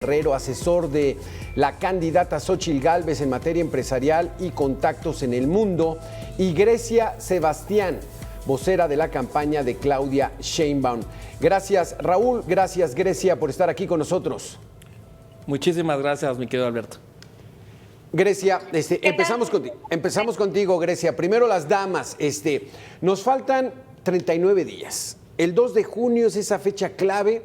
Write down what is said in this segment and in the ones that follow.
Herrero, asesor de la candidata Xóchitl Gálvez en materia empresarial y contactos en el mundo, y Grecia Sebastián, vocera de la campaña de Claudia Sheinbaum. Gracias, Raúl, gracias, Grecia, por estar aquí con nosotros. Muchísimas gracias, mi querido Alberto. Grecia, empezamos contigo, Grecia. Primero las damas, nos faltan 39 días. El 2 de junio es esa fecha clave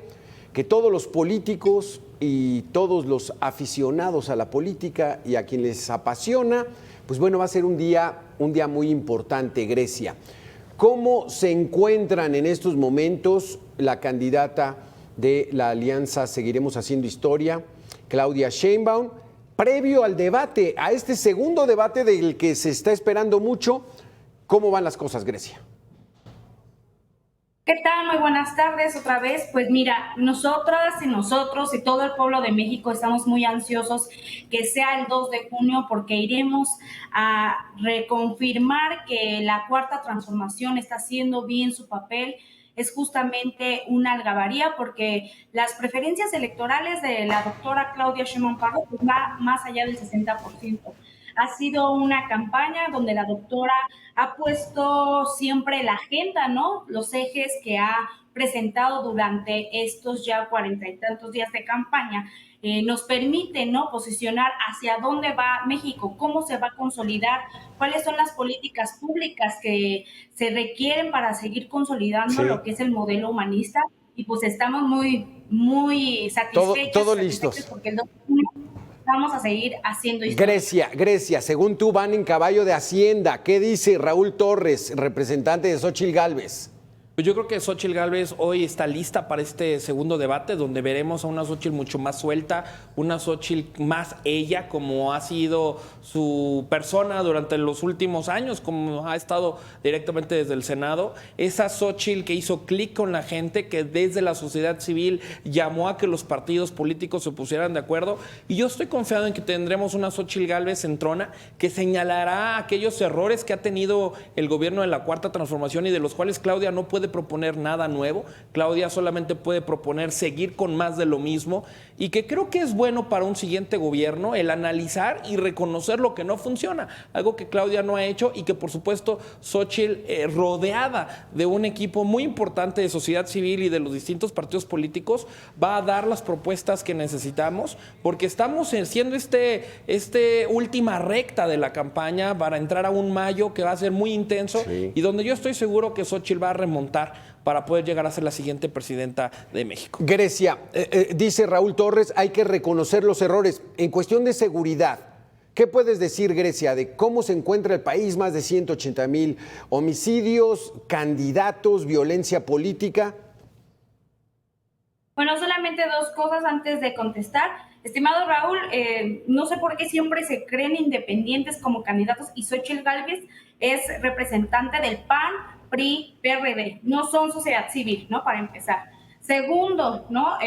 que todos los políticos y todos los aficionados a la política y a quien les apasiona, pues bueno, va a ser un día muy importante, Grecia. ¿Cómo se encuentran en estos momentos la candidata de la alianza Seguiremos Haciendo Historia, Claudia Sheinbaum, previo al debate, a este segundo debate del que se está esperando mucho? ¿Cómo van las cosas, Grecia? ¿Qué tal? Muy buenas tardes otra vez. Pues mira, nosotras y nosotros y todo el pueblo de México estamos muy ansiosos que sea el 2 de junio porque iremos a reconfirmar que la Cuarta Transformación está haciendo bien su papel. Es justamente una algarabía porque las preferencias electorales de la doctora Claudia Sheinbaum Pardo pues va más allá del 60%. Ha sido una campaña donde la doctora ha puesto siempre la agenda, ¿no? Los ejes que ha presentado durante estos ya 40 y tantos días de campaña. Nos permite, ¿no?, posicionar hacia dónde va México, cómo se va a consolidar, cuáles son las políticas públicas que se requieren para seguir consolidando lo que es el modelo humanista. Y pues estamos muy satisfechos. Todo listos. Porque el 2 de junio vamos a seguir haciendo historia. Grecia, según tú van en caballo de Hacienda. ¿Qué dice Raúl Torres, representante de Xóchitl Gálvez? Pues yo creo que Xóchitl Gálvez hoy está lista para este segundo debate, donde veremos a una Xóchitl mucho más suelta, una Xóchitl más ella, como ha sido su persona durante los últimos años, como ha estado directamente desde el Senado. Esa Xóchitl que hizo clic con la gente, que desde la sociedad civil llamó a que los partidos políticos se pusieran de acuerdo. Y yo estoy confiado en que tendremos una Xóchitl Gálvez en trona que señalará aquellos errores que ha tenido el gobierno de la Cuarta Transformación y de los cuales Claudia no puede proponer nada nuevo. Claudia solamente puede proponer seguir con más de lo mismo, y que creo que es bueno para un siguiente gobierno el analizar y reconocer lo que no funciona, algo que Claudia no ha hecho, y que por supuesto Xóchitl, rodeada de un equipo muy importante de sociedad civil y de los distintos partidos políticos, va a dar las propuestas que necesitamos, porque estamos haciendo última recta de la campaña para entrar a un mayo que va a ser muy intenso, sí, y donde yo estoy seguro que Xóchitl va a remontar para poder llegar a ser la siguiente presidenta de México. Grecia, dice Raúl Torres, hay que reconocer los errores. En cuestión de seguridad, ¿qué puedes decir, Grecia, de cómo se encuentra el país? Más de 180,000 homicidios, candidatos, violencia política. Bueno, solamente dos cosas antes de contestar. Estimado Raúl, no sé por qué siempre se creen independientes como candidatos, y Xóchitl Gálvez es representante del PAN, PRI, PRD, no son sociedad civil, ¿no? Para empezar. Segundo, ¿no?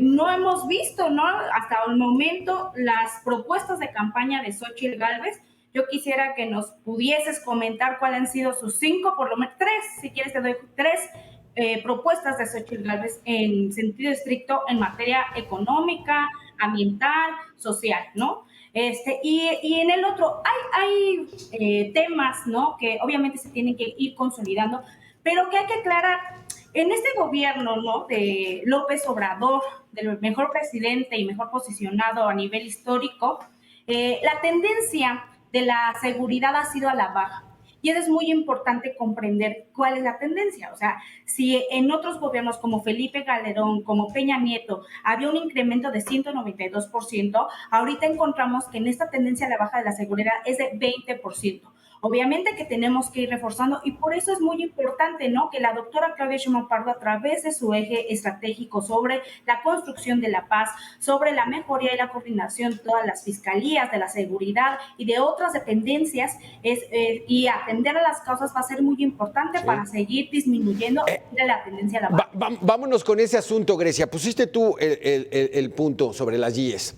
No hemos visto, ¿no?, hasta el momento las propuestas de campaña de Xóchitl Gálvez. Yo quisiera que nos pudieses comentar cuáles han sido sus 5, por lo menos 3, si quieres te doy 3 propuestas de Xóchitl Gálvez en sentido estricto en materia económica, ambiental, social, ¿no? Y en el otro hay temas, ¿no?, que obviamente se tienen que ir consolidando, pero que hay que aclarar. En este gobierno, ¿no?, de López Obrador, del mejor presidente y mejor posicionado a nivel histórico, la tendencia de la seguridad ha sido a la baja. Y eso es muy importante comprender cuál es la tendencia. O sea, si en otros gobiernos como Felipe Calderón, como Peña Nieto, había un incremento de 192%, ahorita encontramos que en esta tendencia a la baja de la seguridad es de 20%. Obviamente que tenemos que ir reforzando, y por eso es muy importante, ¿no?, que la doctora Claudia Sheinbaum Pardo, a través de su eje estratégico sobre la construcción de la paz, sobre la mejoría y la coordinación de todas las fiscalías, de la seguridad y de otras dependencias, y atender a las causas va a ser muy importante, sí, para seguir disminuyendo la tendencia a la baja. Vámonos con ese asunto, Grecia. Pusiste tú el punto sobre las IES.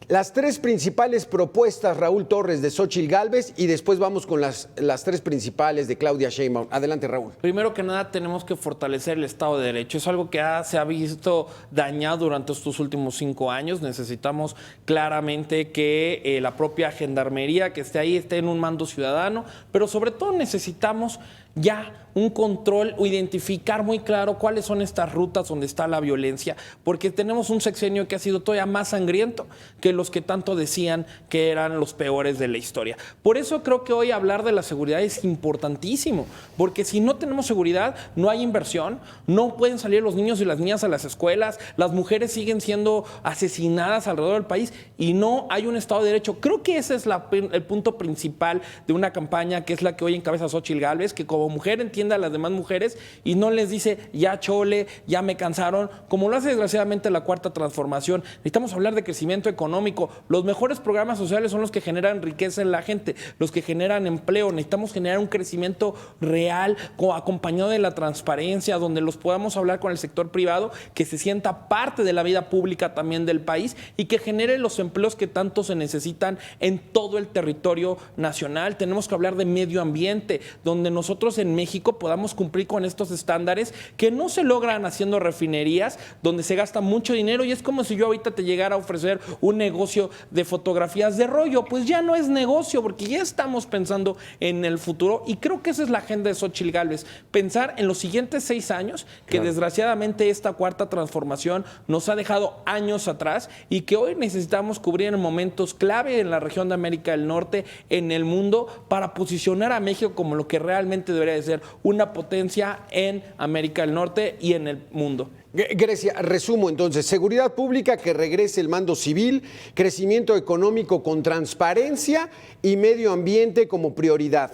Las tres principales propuestas, Raúl Torres, de Xóchitl Gálvez, y después vamos con las tres principales de Claudia Sheinbaum. Adelante, Raúl. Primero que nada, tenemos que fortalecer el Estado de Derecho. Es algo que se ha visto dañado durante estos últimos 5 años. Necesitamos claramente que la propia gendarmería que esté ahí esté en un mando ciudadano, pero sobre todo necesitamos ya un control o identificar muy claro cuáles son estas rutas donde está la violencia, porque tenemos un sexenio que ha sido todavía más sangriento que los que tanto decían que eran los peores de la historia. Por eso creo que hoy hablar de la seguridad es importantísimo, porque si no tenemos seguridad, no hay inversión, no pueden salir los niños y las niñas a las escuelas, las mujeres siguen siendo asesinadas alrededor del país y no hay un Estado de Derecho. Creo que ese es el punto principal de una campaña que es la que hoy encabeza Xóchitl Gálvez, que como mujer entienda a las demás mujeres y no les dice ya chole, ya me cansaron, como lo hace desgraciadamente la Cuarta Transformación. Necesitamos hablar de crecimiento económico. Los mejores programas sociales son los que generan riqueza en la gente, los que generan empleo. Necesitamos generar un crecimiento real, acompañado de la transparencia, donde los podamos hablar con el sector privado, que se sienta parte de la vida pública también del país y que genere los empleos que tanto se necesitan en todo el territorio nacional. Tenemos que hablar de medio ambiente, donde nosotros en México podamos cumplir con estos estándares que no se logran haciendo refinerías, donde se gasta mucho dinero y es como si yo ahorita te llegara a ofrecer un negocio de fotografías de rollo. Pues ya no es negocio, porque ya estamos pensando en el futuro y creo que esa es la agenda de Xóchitl Gálvez, pensar en los siguientes 6 años, que desgraciadamente esta Cuarta Transformación nos ha dejado años atrás y que hoy necesitamos cubrir en momentos clave en la región de América del Norte, en el mundo, para posicionar a México como lo que realmente debería de ser una potencia en América del Norte y en el mundo. Grecia, resumo entonces: seguridad pública, que regrese el mando civil, crecimiento económico con transparencia y medio ambiente como prioridad.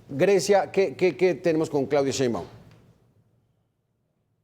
Grecia, ¿qué tenemos con Claudia Sheinbaum?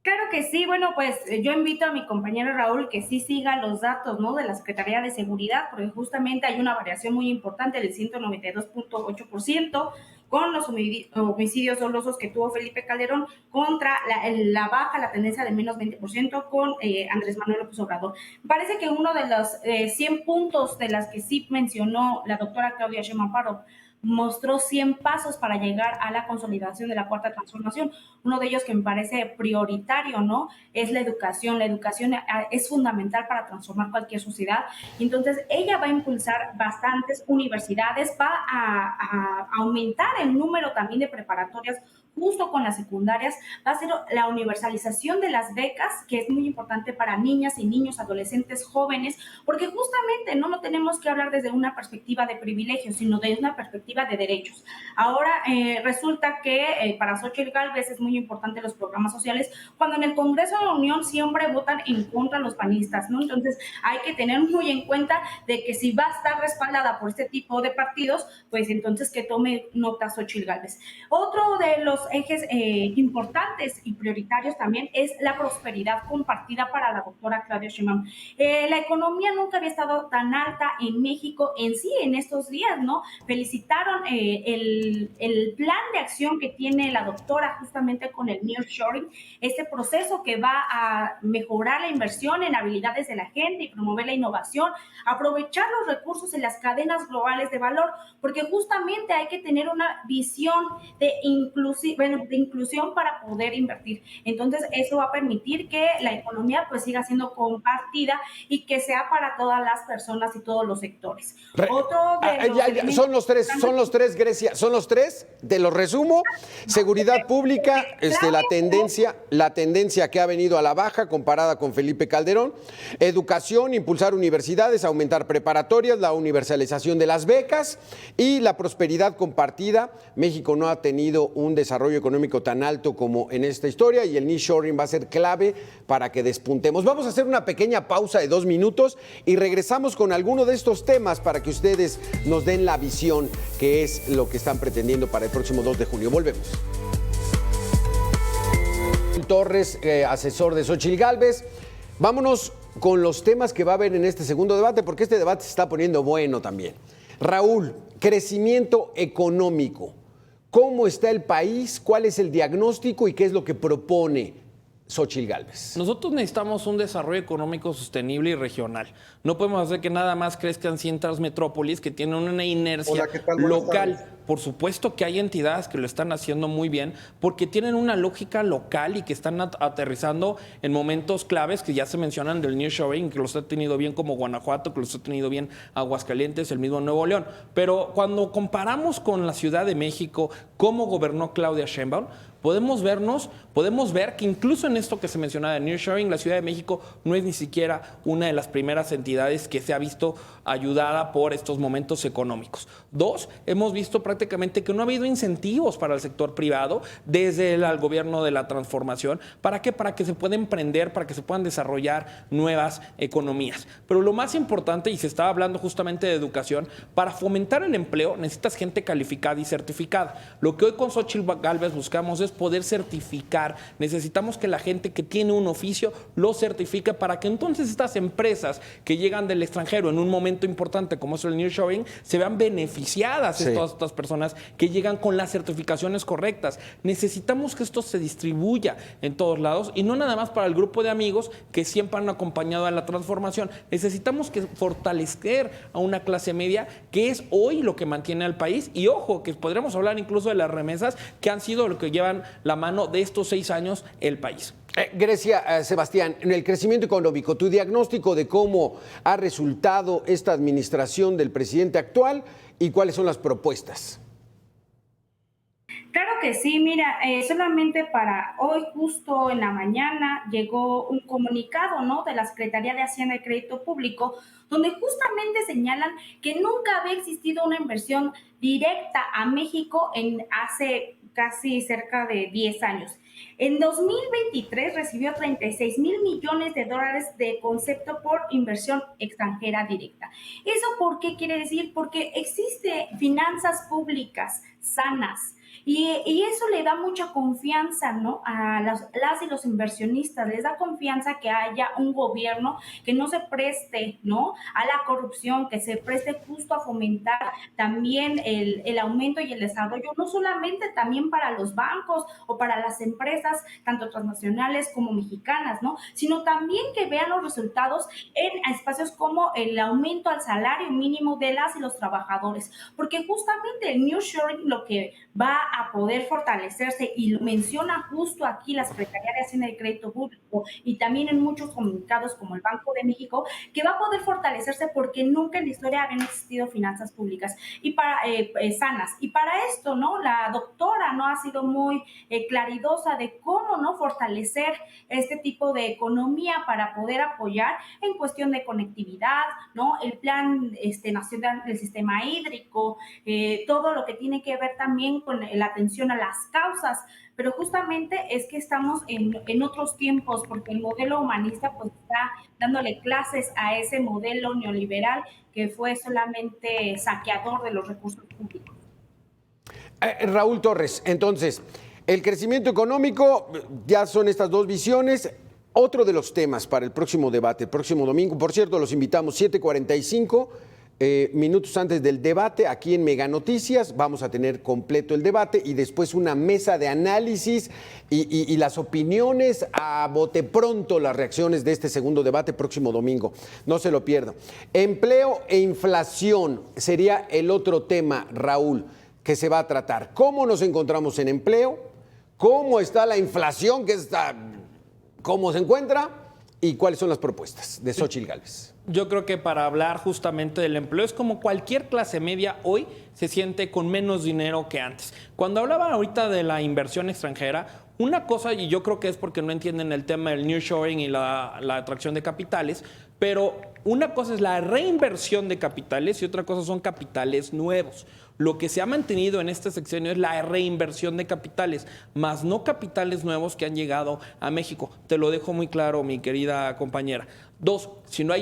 Claro que sí, bueno, pues yo invito a mi compañero Raúl que sí siga los datos, ¿no?, de la Secretaría de Seguridad, porque justamente hay una variación muy importante del 192.8% con los homicidios dolosos que tuvo Felipe Calderón contra la baja, la tendencia de menos 20% con Andrés Manuel López Obrador. Parece que uno de los 100 puntos de las que sí mencionó la doctora Claudia Sheinbaum Pardo mostró 100 pasos para llegar a la consolidación de la Cuarta Transformación. Uno de ellos que me parece prioritario, ¿no?, es la educación. La educación es fundamental para transformar cualquier sociedad. Y entonces ella va a impulsar bastantes universidades, va a aumentar el número también de preparatorias justo con las secundarias, va a ser la universalización de las becas, que es muy importante para niñas y niños, adolescentes, jóvenes, porque justamente no tenemos que hablar desde una perspectiva de privilegios, sino desde una perspectiva de derechos. Ahora resulta que para Xóchitl Gálvez es muy importante los programas sociales, cuando en el Congreso de la Unión siempre votan en contra los panistas, ¿no? Entonces hay que tener muy en cuenta de que si va a estar respaldada por este tipo de partidos, pues entonces que tome nota Xóchitl Gálvez. Otro de los ejes importantes y prioritarios también es la prosperidad compartida para la doctora Claudia Sheinbaum. La economía nunca había estado tan alta en México en sí en estos días, ¿no? Felicitaron el plan de acción que tiene la doctora justamente con el nearshoring, este proceso que va a mejorar la inversión en habilidades de la gente y promover la innovación, aprovechar los recursos en las cadenas globales de valor, porque justamente hay que tener una visión de inclusión para poder invertir. Entonces eso va a permitir que la economía pues siga siendo compartida y que sea para todas las personas y todos los sectores. Son los tres, Grecia, son los tres, te los resumo. Seguridad pública, la tendencia que ha venido a la baja comparada con Felipe Calderón. Educación, impulsar universidades, aumentar preparatorias, la universalización de las becas y la prosperidad compartida. México no ha tenido un desarrollo económico tan alto como en esta historia y el nearshoring va a ser clave para que despuntemos. Vamos a hacer una pequeña pausa de 2 minutos y regresamos con alguno de estos temas para que ustedes nos den la visión que es lo que están pretendiendo para el próximo 2 de junio. Volvemos. Torres, asesor de Xóchitl Gálvez. Vámonos con los temas que va a haber en este segundo debate, porque este debate se está poniendo bueno también. Raúl, crecimiento económico. ¿Cómo está el país? ¿Cuál es el diagnóstico y qué es lo que propone Xóchitl Gálvez? Nosotros necesitamos un desarrollo económico sostenible y regional. No podemos hacer que nada más crezcan ciertas metrópolis que tienen una inercia Hola, ¿qué tal? Buenas local. tardes. Por supuesto que hay entidades que lo están haciendo muy bien porque tienen una lógica local y que están aterrizando en momentos claves que ya se mencionan del nearshoring, que los ha tenido bien como Guanajuato, que los ha tenido bien Aguascalientes, el mismo Nuevo León. Pero cuando comparamos con la Ciudad de México, cómo gobernó Claudia Sheinbaum, podemos ver que incluso en esto que se mencionaba de nearshoring, la Ciudad de México no es ni siquiera una de las primeras entidades que se ha visto ayudada por estos momentos económicos. Dos, hemos visto prácticamente que no ha habido incentivos para el sector privado desde el gobierno de la transformación. ¿Para qué? Para que se pueda emprender, para que se puedan desarrollar nuevas economías. Pero lo más importante, y se estaba hablando justamente de educación, para fomentar el empleo necesitas gente calificada y certificada. Lo que hoy con Xóchitl Gálvez buscamos es poder certificar. Necesitamos que la gente que tiene un oficio lo certifique para que entonces estas empresas que llegan del extranjero en un momento importante como es el nearshoring se vean beneficiadas de todas estas personas que llegan con las certificaciones correctas. Necesitamos que esto se distribuya en todos lados y no nada más para el grupo de amigos que siempre han acompañado a la transformación. Necesitamos que fortalecer a una clase media que es hoy lo que mantiene al país y ojo, que podremos hablar incluso de las remesas que han sido lo que llevan la mano de estos 6 años el país. Grecia, Sebastián, en el crecimiento económico, tu diagnóstico de cómo ha resultado esta administración del presidente actual y cuáles son las propuestas. Claro que sí, mira, solamente para hoy, justo en la mañana, llegó un comunicado, ¿no?, de la Secretaría de Hacienda y Crédito Público, donde justamente señalan que nunca había existido una inversión directa a México hace casi cerca de 10 años. En 2023 recibió 36,000 millones de dólares de concepto por inversión extranjera directa. ¿Eso por qué quiere decir? Porque existe finanzas públicas sanas. Y eso le da mucha confianza, ¿no?, a las y los inversionistas. Les da confianza que haya un gobierno que no se preste, ¿no?, a la corrupción, que se preste justo a fomentar también el aumento y el desarrollo, no solamente también para los bancos o para las empresas, tanto transnacionales como mexicanas, ¿no?, sino también que vean los resultados en espacios como el aumento al salario mínimo de las y los trabajadores. Porque justamente el nearshoring lo que va a poder fortalecerse, y lo menciona justo aquí la Secretaría de Hacienda y Crédito Público y también en muchos comunicados como el Banco de México, que va a poder fortalecerse porque nunca en la historia habían existido finanzas públicas y para sanas. Y para esto, ¿no?, la doctora no ha sido muy claridosa de cómo no fortalecer este tipo de economía para poder apoyar en cuestión de conectividad, ¿no?, el plan nacional del sistema hídrico, todo lo que tiene que ver también con la atención a las causas, pero justamente es que estamos en otros tiempos, porque el modelo humanista pues está dándole clases a ese modelo neoliberal que fue solamente saqueador de los recursos públicos. Raúl Torres, entonces, el crecimiento económico, ya son estas dos visiones. Otro de los temas para el próximo debate, el próximo domingo, por cierto, los invitamos 7:45, minutos antes del debate, aquí en Mega Noticias, vamos a tener completo el debate y después una mesa de análisis y las opiniones a bote pronto, las reacciones de este segundo debate próximo domingo. No se lo pierdan. Empleo e inflación sería el otro tema, Raúl, que se va a tratar. ¿Cómo nos encontramos en empleo? ¿Cómo está la inflación? ¿Cómo se encuentra? ¿Y cuáles son las propuestas de Xóchitl Gálvez? Yo creo que para hablar justamente del empleo es como cualquier clase media hoy se siente con menos dinero que antes. Cuando hablaba ahorita de la inversión extranjera, una cosa, y yo creo que es porque no entienden el tema del nearshoring y la atracción de capitales, pero una cosa es la reinversión de capitales y otra cosa son capitales nuevos. Lo que se ha mantenido en este sexenio es la reinversión de capitales, más no capitales nuevos que han llegado a México. Te lo dejo muy claro, mi querida compañera. Dos, si no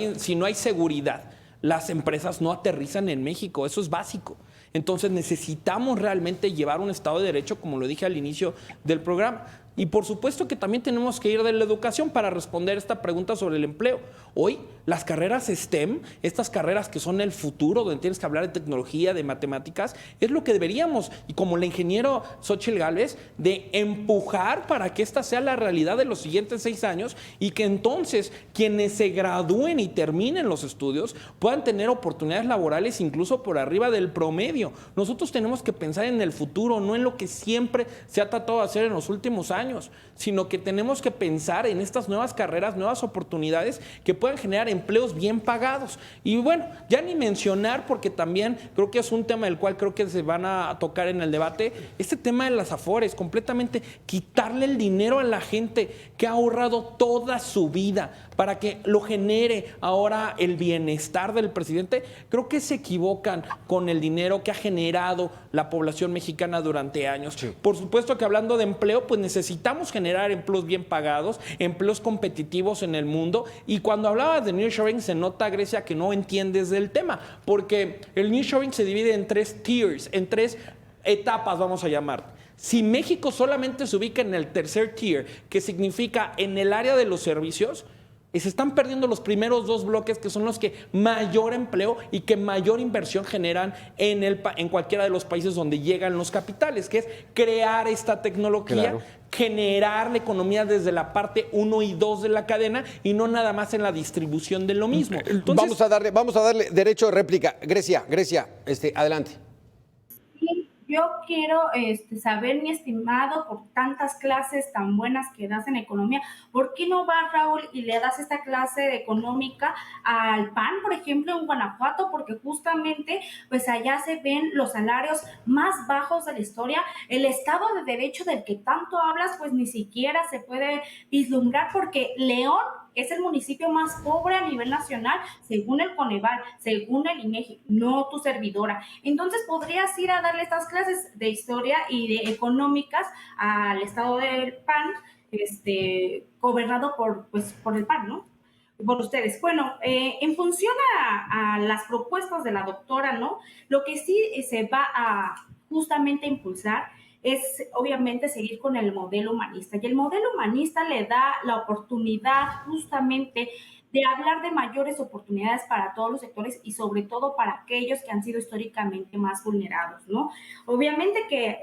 hay seguridad, las empresas no aterrizan en México, eso es básico. Entonces necesitamos realmente llevar un Estado de Derecho, como lo dije al inicio del programa. Y por supuesto que también tenemos que ir de la educación para responder esta pregunta sobre el empleo. Hoy, las carreras STEM, estas carreras que son el futuro, donde tienes que hablar de tecnología, de matemáticas, es lo que deberíamos, y como la ingeniero Xóchitl Gálvez, de empujar para que esta sea la realidad de los siguientes 6 años y que entonces quienes se gradúen y terminen los estudios puedan tener oportunidades laborales incluso por arriba del promedio. Nosotros tenemos que pensar en el futuro, no en lo que siempre se ha tratado de hacer en los últimos años, sino que tenemos que pensar en estas nuevas carreras, nuevas oportunidades que puedan generar empleos bien pagados. Y bueno, ya ni mencionar, porque también creo que es un tema del cual creo que se van a tocar en el debate, este tema de las afores, completamente quitarle el dinero a la gente que ha ahorrado toda su vida para que lo genere ahora el bienestar del presidente. Creo que se equivocan con el dinero que ha generado la población mexicana durante años. Sí. Por supuesto que hablando de empleo, pues necesitamos generar empleos bien pagados, empleos competitivos en el mundo. Y cuando hablabas de nearshoring, se nota, Grecia, que no entiendes del tema, porque el nearshoring se divide en 3 tiers, en 3 etapas, vamos a llamar. Si México solamente se ubica en el tercer tier, que significa en el área de los servicios, se están perdiendo los primeros 2 bloques, que son los que mayor empleo y que mayor inversión generan en cualquiera de los países donde llegan los capitales, que es crear esta tecnología, claro, generar la economía desde la parte 1 y 2 de la cadena y no nada más en la distribución de lo mismo. Entonces, vamos a darle derecho de réplica. Grecia, adelante. Yo quiero saber, mi estimado, por tantas clases tan buenas que das en economía, ¿por qué no vas, Raúl, y le das esta clase económica al PAN, por ejemplo, en Guanajuato? Porque justamente, pues allá se ven los salarios más bajos de la historia. El Estado de Derecho del que tanto hablas, pues ni siquiera se puede vislumbrar, porque León es el municipio más pobre a nivel nacional, según el Coneval, según el INEGI, no tu servidora. Entonces, podrías ir a darle estas clases de historia y de económicas al estado del PAN, gobernado por el PAN, ¿no? Por ustedes. Bueno, en función a las propuestas de la doctora, ¿no? Lo que sí se va a justamente impulsar es obviamente seguir con el modelo humanista. Y el modelo humanista le da la oportunidad justamente de hablar de mayores oportunidades para todos los sectores y sobre todo para aquellos que han sido históricamente más vulnerados, ¿no? Obviamente que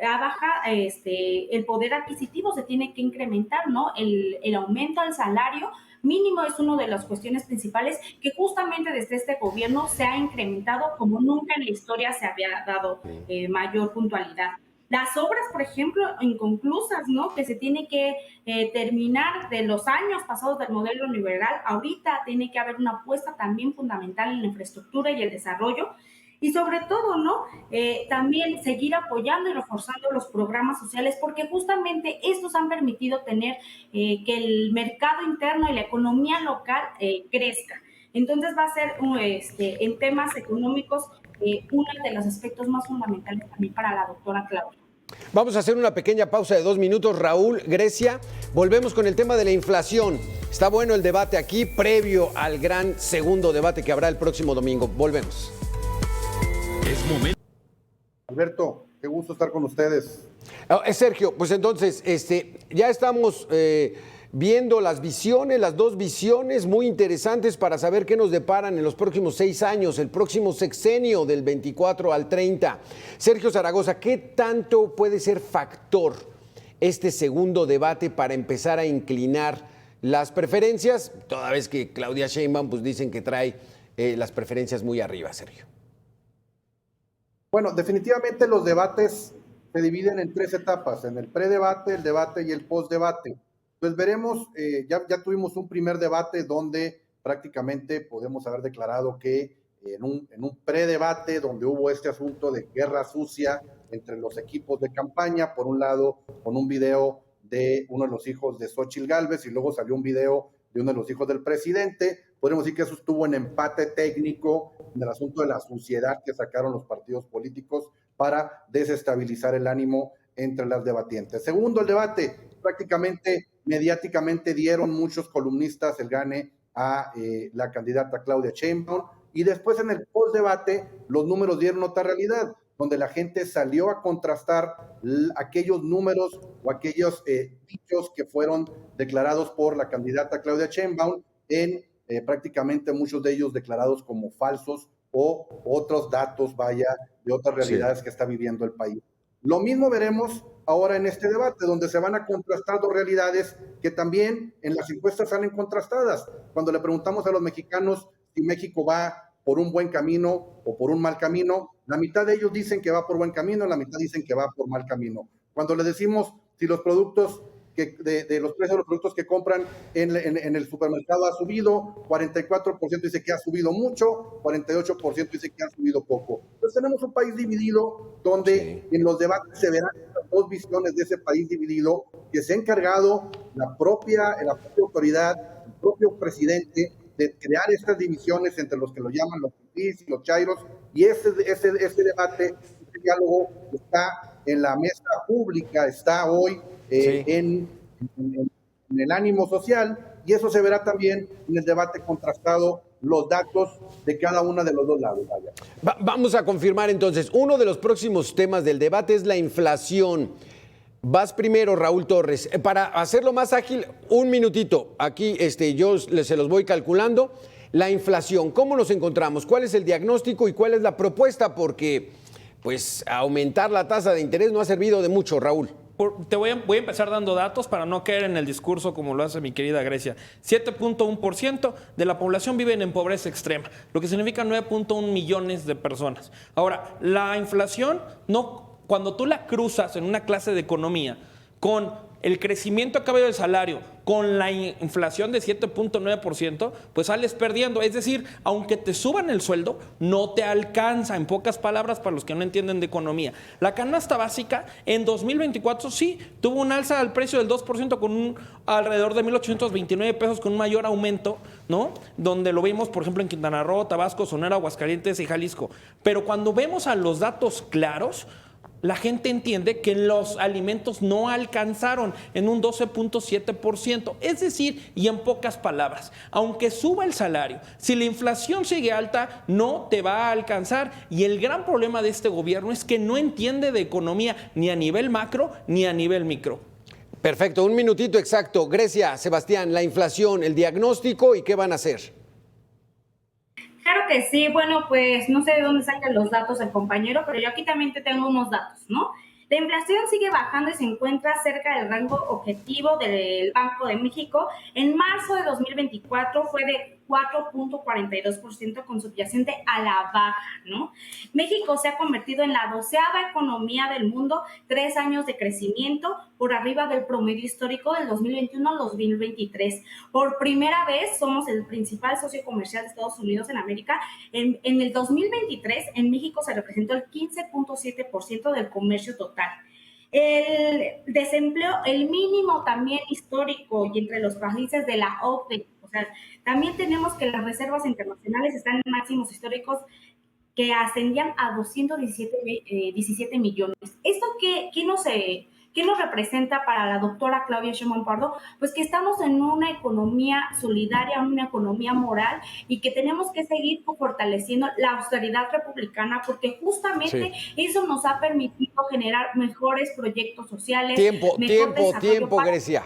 el poder adquisitivo se tiene que incrementar, ¿no? El aumento al salario mínimo es una de las cuestiones principales que justamente desde este gobierno se ha incrementado como nunca en la historia se había dado mayor puntualidad. Las obras, por ejemplo, inconclusas, ¿no? Que se tiene que terminar de los años pasados del modelo neoliberal. Ahorita tiene que haber una apuesta también fundamental en la infraestructura y el desarrollo. Y sobre todo, ¿no? También seguir apoyando y reforzando los programas sociales, porque justamente estos han permitido tener que el mercado interno y la economía local crezca. Entonces va a ser, en temas económicos, uno de los aspectos más fundamentales también para la doctora Claudia. Vamos a hacer una pequeña pausa de 2 minutos, Raúl, Grecia. Volvemos con el tema de la inflación. Está bueno el debate aquí, previo al gran segundo debate que habrá el próximo domingo. Volvemos. Es momento. Alberto, qué gusto estar con ustedes. Sergio, pues entonces, ya estamos viendo las visiones, las 2 visiones muy interesantes para saber qué nos deparan en los próximos 6 años, el próximo sexenio del 24 al 30. Sergio Zaragoza, ¿qué tanto puede ser factor este segundo debate para empezar a inclinar las preferencias? Toda vez que Claudia Sheinbaum pues dicen que trae las preferencias muy arriba, Sergio. Bueno, definitivamente los debates se dividen en 3 etapas, en el predebate, el debate y el postdebate. Pues veremos, ya tuvimos un primer debate donde prácticamente podemos haber declarado que en un predebate donde hubo este asunto de guerra sucia entre los equipos de campaña, por un lado con un video de uno de los hijos de Xóchitl Gálvez y luego salió un video de uno de los hijos del presidente, podemos decir que eso estuvo en empate técnico en el asunto de la suciedad que sacaron los partidos políticos para desestabilizar el ánimo entre las debatientes. Segundo, el debate, prácticamente mediáticamente dieron muchos columnistas el gane a la candidata Claudia Sheinbaum y después en el postdebate los números dieron otra realidad. donde la gente salió a contrastar aquellos números o aquellos dichos que fueron declarados por la candidata Claudia Sheinbaum en prácticamente muchos de ellos declarados como falsos o otros datos, de otras realidades que está viviendo el país. Lo mismo veremos ahora en este debate, donde se van a contrastar dos realidades que también en las encuestas salen contrastadas. Cuando le preguntamos a los mexicanos si México va por un buen camino o por un mal camino, la mitad de ellos dicen que va por buen camino, la mitad dicen que va por mal camino. Cuando le decimos si los productos de los precios de los productos que compran en el supermercado ha subido, 44% dice que ha subido mucho, 48% dice que ha subido poco. Entonces tenemos un país dividido donde en los debates se verán las dos visiones de ese país dividido que se ha encargado la propia autoridad, el propio presidente, de crear estas divisiones entre los que lo llaman los fifís y los chairos, y ese debate, este diálogo está en la mesa pública, está hoy en el ánimo social, y eso se verá también en el debate contrastado, los datos de cada uno de los dos lados. Vamos a confirmar entonces, uno de los próximos temas del debate es la inflación. Vas primero, Raúl Torres. Para hacerlo más ágil, un minutito. Aquí yo se los voy calculando. La inflación, ¿cómo nos encontramos? ¿Cuál es el diagnóstico y cuál es la propuesta? Porque pues aumentar la tasa de interés no ha servido de mucho, Raúl. Voy a empezar dando datos para no caer en el discurso como lo hace mi querida Grecia. 7.1% de la población viven en pobreza extrema, lo que significa 9.1 millones de personas. Ahora, la inflación cuando tú la cruzas en una clase de economía con el crecimiento a cambio del salario, con la inflación de 7.9%, pues sales perdiendo. Es decir, aunque te suban el sueldo, no te alcanza, en pocas palabras, para los que no entienden de economía. La canasta básica en 2024 sí tuvo un alza al precio del 2% con alrededor de 1,829 pesos, con un mayor aumento, ¿no? Donde lo vimos, por ejemplo, en Quintana Roo, Tabasco, Sonora, Aguascalientes y Jalisco. Pero cuando vemos a los datos claros, la gente entiende que los alimentos no alcanzaron en un 12.7%. Es decir, y en pocas palabras, aunque suba el salario, si la inflación sigue alta, no te va a alcanzar. Y el gran problema de este gobierno es que no entiende de economía ni a nivel macro ni a nivel micro. Perfecto, un minutito exacto. Grecia, Sebastián, la inflación, el diagnóstico y qué van a hacer. Claro que sí, bueno, pues no sé de dónde sacan los datos el compañero, pero yo aquí también te tengo unos datos, ¿no? La inflación sigue bajando y se encuentra cerca del rango objetivo del Banco de México. En marzo de 2024 fue de 4.42% con subyacente a la baja, ¿no? México se ha convertido en la 12ª economía del mundo, 3 años de crecimiento por arriba del promedio histórico del 2021 al 2023. Por primera vez somos el principal socio comercial de Estados Unidos en América. En el 2023 en México se representó el 15.7% del comercio total. El desempleo, el mínimo también histórico y entre los países de la OPEC. O sea, también tenemos que las reservas internacionales están en máximos históricos que ascendían a 217 millones. ¿Esto qué nos representa para la doctora Claudia Sheinbaum Pardo? Pues que estamos en una economía solidaria, una economía moral y que tenemos que seguir fortaleciendo la austeridad republicana porque justamente eso nos ha permitido generar mejores proyectos sociales. Tiempo, Grecia.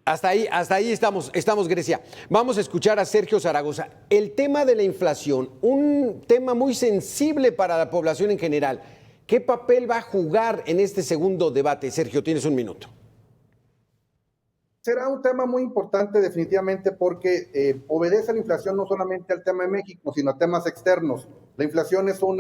Hasta ahí estamos, Grecia. Vamos a escuchar a Sergio Zaragoza. El tema de la inflación, un tema muy sensible para la población en general. ¿Qué papel va a jugar en este segundo debate? Sergio, tienes un minuto. Será un tema muy importante definitivamente porque obedece a la inflación no solamente al tema de México, sino a temas externos. La inflación es un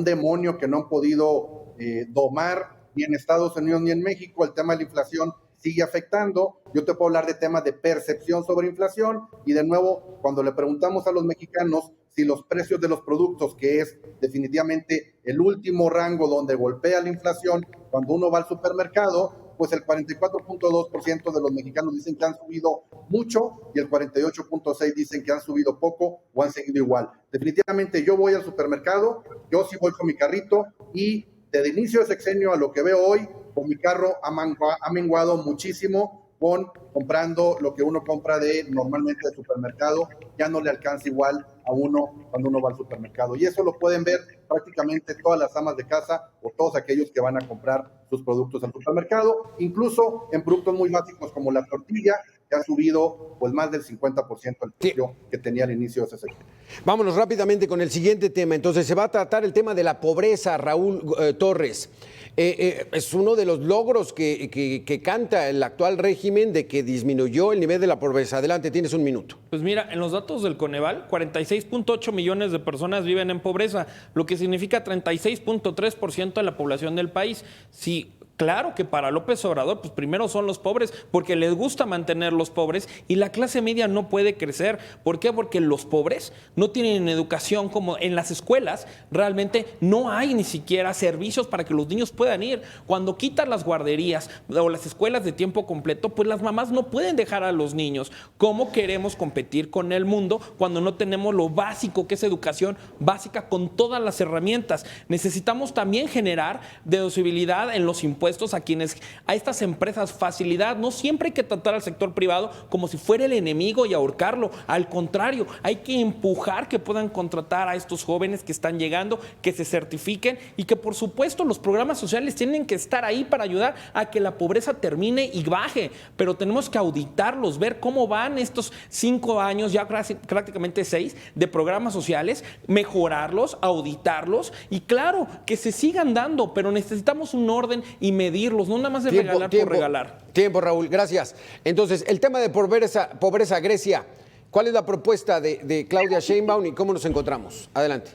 demonio que no han podido domar ni en Estados Unidos ni en México. El tema de la inflación sigue afectando. Yo te puedo hablar de temas de percepción sobre inflación y de nuevo, cuando le preguntamos a los mexicanos si los precios de los productos, que es definitivamente el último rango donde golpea la inflación, cuando uno va al supermercado, pues el 44.2% de los mexicanos dicen que han subido mucho y el 48.6% dicen que han subido poco o han seguido igual. Definitivamente yo voy al supermercado, yo sí voy con mi carrito y desde el inicio de sexenio a lo que veo hoy, con mi carro ha menguado muchísimo comprando lo que uno compra normalmente de supermercado, ya no le alcanza igual a uno cuando uno va al supermercado. Y eso lo pueden ver prácticamente todas las amas de casa o todos aquellos que van a comprar sus productos al supermercado, incluso en productos muy básicos como la tortilla, que ha subido pues más del 50% el precio que tenía al inicio de ese sector. Vámonos rápidamente con el siguiente tema. Entonces, se va a tratar el tema de la pobreza, Raúl Torres. Es uno de los logros que canta el actual régimen de que disminuyó el nivel de la pobreza. Adelante, tienes un minuto. Pues mira, en los datos del Coneval, 46.8 millones de personas viven en pobreza, lo que significa 36.3% de la población del país. Sí. Claro que para López Obrador, pues primero son los pobres, porque les gusta mantener los pobres y la clase media no puede crecer. ¿Por qué? Porque los pobres no tienen educación como en las escuelas. Realmente no hay ni siquiera servicios para que los niños puedan ir. Cuando quitan las guarderías o las escuelas de tiempo completo, pues las mamás no pueden dejar a los niños. ¿Cómo queremos competir con el mundo cuando no tenemos lo básico, que es educación básica con todas las herramientas? Necesitamos también generar deducibilidad en los impuestos a estas empresas, facilidad. No siempre hay que tratar al sector privado como si fuera el enemigo y ahorcarlo. Al contrario, hay que empujar que puedan contratar a estos jóvenes que están llegando, que se certifiquen y que por supuesto los programas sociales tienen que estar ahí para ayudar a que la pobreza termine y baje. Pero tenemos que auditarlos, ver cómo van estos 5 años, ya prácticamente 6, de programas sociales, mejorarlos, auditarlos y claro, que se sigan dando, pero necesitamos un orden y medirlos, no nada más de regalar por regalar. Tiempo, Raúl, gracias. Entonces, el tema de pobreza, Grecia, ¿cuál es la propuesta de Claudia Sheinbaum y cómo nos encontramos? Adelante.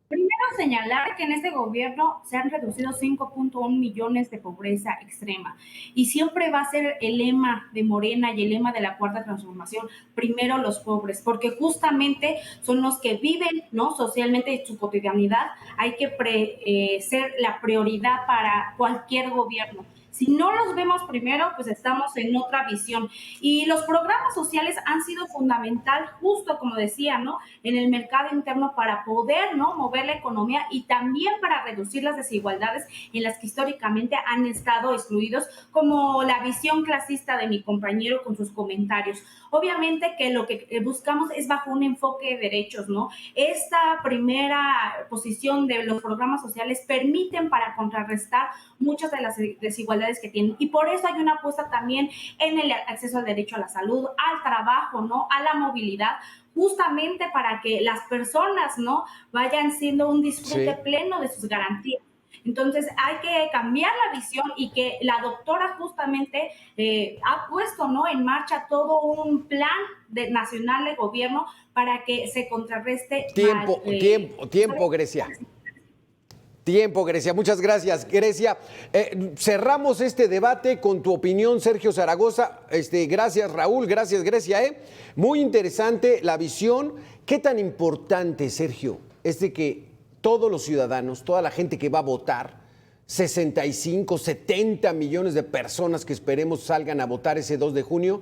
Primero señalar que en este gobierno se han reducido 5.1 millones de pobreza extrema y siempre va a ser el lema de Morena y el lema de la Cuarta Transformación, primero los pobres, porque justamente son los que viven, ¿no?, socialmente en su cotidianidad. Hay que ser la prioridad para cualquier gobierno. Si no los vemos primero, pues estamos en otra visión. Y los programas sociales han sido fundamental, justo como decía, ¿no?, en el mercado interno para poder, ¿no?, mover la economía y también para reducir las desigualdades en las que históricamente han estado excluidos, como la visión clasista de mi compañero con sus comentarios. Obviamente que lo que buscamos es bajo un enfoque de derechos, ¿no? Esta primera posición de los programas sociales permiten para contrarrestar muchas de las desigualdades que tienen. Y por eso hay una apuesta también en el acceso al derecho a la salud, al trabajo, ¿no?, a la movilidad, justamente para que las personas, ¿no?, vayan siendo un disfrute pleno de sus garantías. Entonces hay que cambiar la visión y que la doctora justamente ha puesto, ¿no?, en marcha todo un plan nacional de gobierno para que se contrarreste. Tiempo, Grecia. Tiempo, Grecia. Muchas gracias, Grecia. Cerramos este debate con tu opinión, Sergio Zaragoza. Gracias, Raúl. Gracias, Grecia. Muy interesante la visión. ¿Qué tan importante, Sergio, es de que todos los ciudadanos, toda la gente que va a votar, 65, 70 millones de personas que esperemos salgan a votar ese 2 de junio,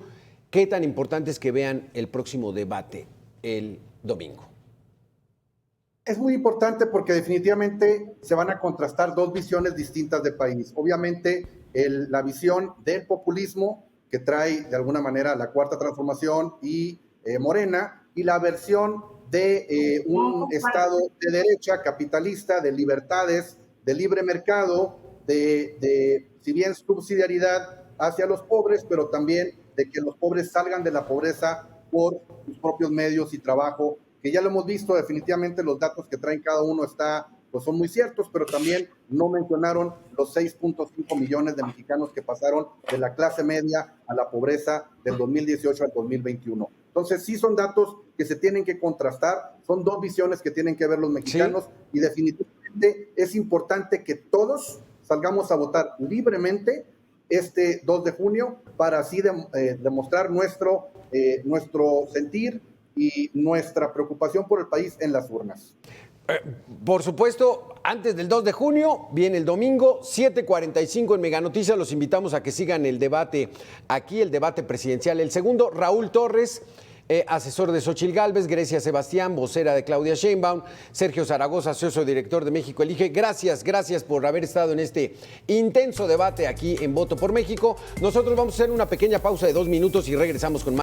qué tan importante es que vean el próximo debate el domingo? Es muy importante porque definitivamente se van a contrastar dos visiones distintas de país. Obviamente, la visión del populismo que trae de alguna manera la Cuarta Transformación y Morena, y la versión de un Estado de derecha, capitalista, de libertades, de libre mercado, si bien subsidiariedad hacia los pobres, pero también de que los pobres salgan de la pobreza por sus propios medios y trabajo, que ya lo hemos visto, definitivamente los datos que traen cada uno pues son muy ciertos, pero también no mencionaron los 6.5 millones de mexicanos que pasaron de la clase media a la pobreza del 2018 al 2021. Entonces sí son datos que se tienen que contrastar, son dos visiones que tienen que ver los mexicanos, y definitivamente es importante que todos salgamos a votar libremente este 2 de junio para así demostrar nuestro sentir y nuestra preocupación por el país en las urnas. Por supuesto, antes del 2 de junio viene el domingo, 7:45 en Mega Noticias. Los invitamos a que sigan el debate aquí, el debate presidencial. El segundo, Raúl Torres, asesor de Xóchitl Gálvez, Grecia Sebastián, vocera de Claudia Sheinbaum, Sergio Zaragoza, socio director de México Elige. Gracias por haber estado en este intenso debate aquí en Voto por México. Nosotros vamos a hacer una pequeña pausa de 2 minutos y regresamos con más.